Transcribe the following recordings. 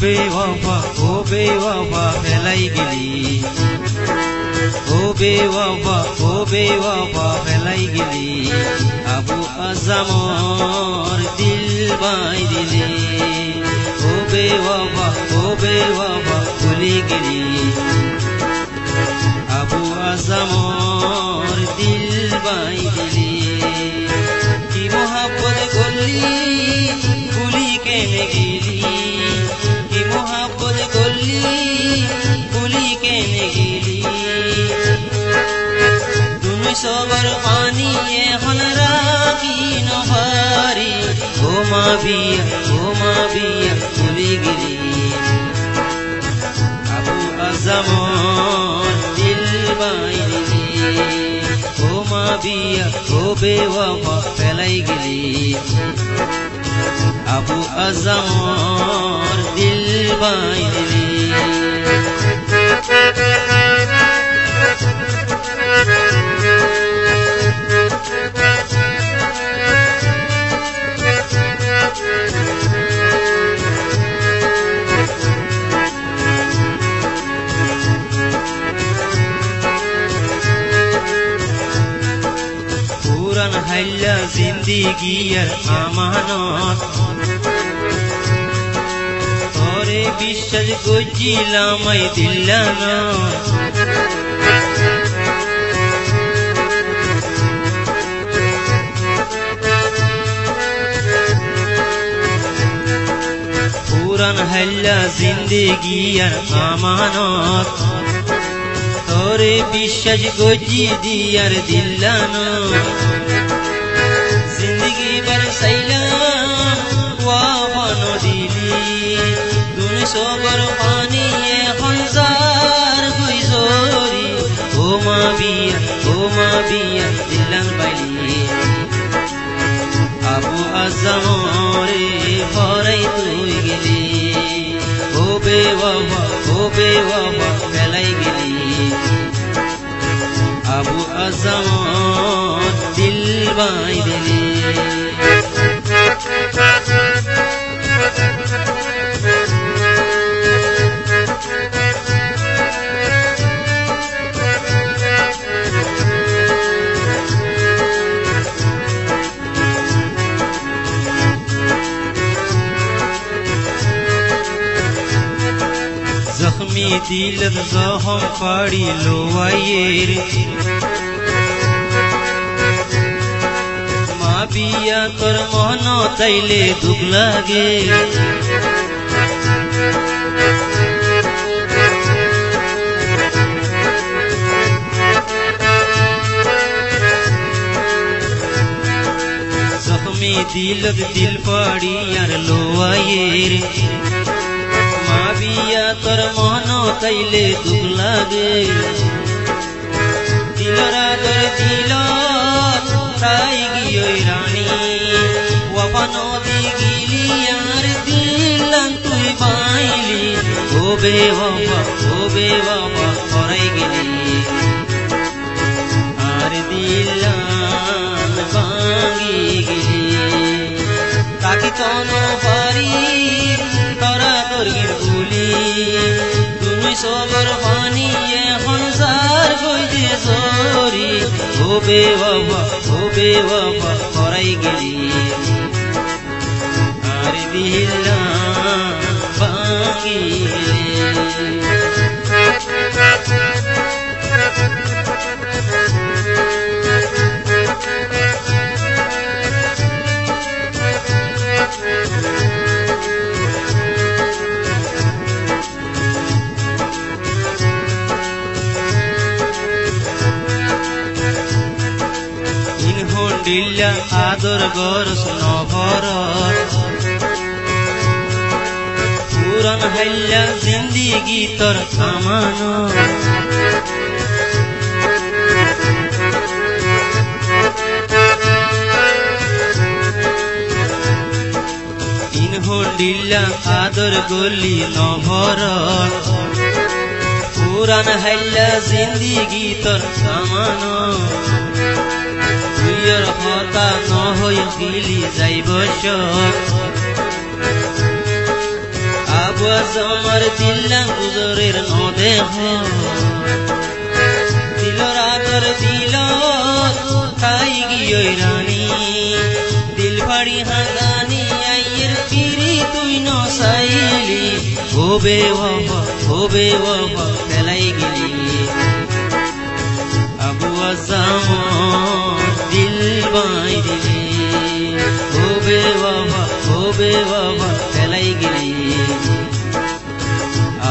বেওয়াফা ফেলাই গেলি ও বেওয়াফা ফেলাই গেলি আবু আজমর দিল বাই দিলি ও বেওয়াফা ভুলি গেলি আবু আজমর দিল বাই দিলি কি মোহাব্বত করলি ভুলি কেনে গেলি কি মোহাব্বত করলি ভুলি কেনে গেলি তুমি সবার পানি এখন রাখি নভারি ও মা বিয়া ভুলি গেলি আবু আজমর দিল বাই দিলি ও মা বিয়া ও বেওয়াফা ফেলাই গেলি আবু আজমর দিল বাই দিলি পুরান হাইলা জিন্দিগির আমানত তোরে বিশ্বাস গজিলাম দিল্লান পুরান হাইলা জিন্দিগির আমানত তোরে বিশ্বাস গজি দিয়ার দিল্লান জিন্দগি বরসাইলাম ওয়াফা নদিলি তুমি সবার পানি এখন জার গুইজরি ও মা বিয়া দিল্লান বাইলি আবু আজমরে ভরাই তুই গেলি ও বেওয়াফা ফেলাই গেলি আবু আজমর দিল বাই দিলি জখমি দিলত জখম পাড়িল আয়ের মা বিয়া তোর মন তাইলে দুঃখ লাগে জখমি দিলত দিল পাড়িয়ার লোয়ায়ের মা বিয়া তোর মন তাইলে দুঃখ লাগে দিলরা তোর দিল তাই গিয়ে রানী ওয়াফা নদী গিলি আর দিলাম তুই বাইলি ও বেওয়াফা করাই গেলি আর দিলাম ভাঙি গেলি তাকি তন পারি তোরা তোর ভুলি তুমি সবার পানি এখন জার গইতে জরি ও বেওয়াফা করাই গেলি আর দিলাম ভাঙি গেলি দিল্লা আদর গরস নভর পুরান হাইলা জিন্দিগি তোর আমানো দিল্লা আদর গলি নভর পুরান হাইলা জিন্দিগি তোর আমানো তুইর হতা নহই গিলি যাইব আবু আজমার দিল্লাং গুজরের নদেহ দিলর আতর দিল খাই গিয়ে রানী দিল ভাড়ি হাঙ্গানি আইয়ের পিরি তুই নসাইলি হবে বাবা ফেলাই গেলি আবু আজম দিল বাই দিলি হবে বাবা ফেলাই গেলি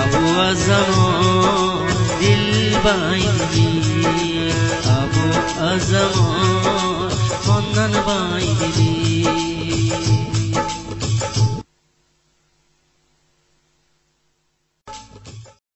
আবু আজম দিল বাই দিলি আবু আজম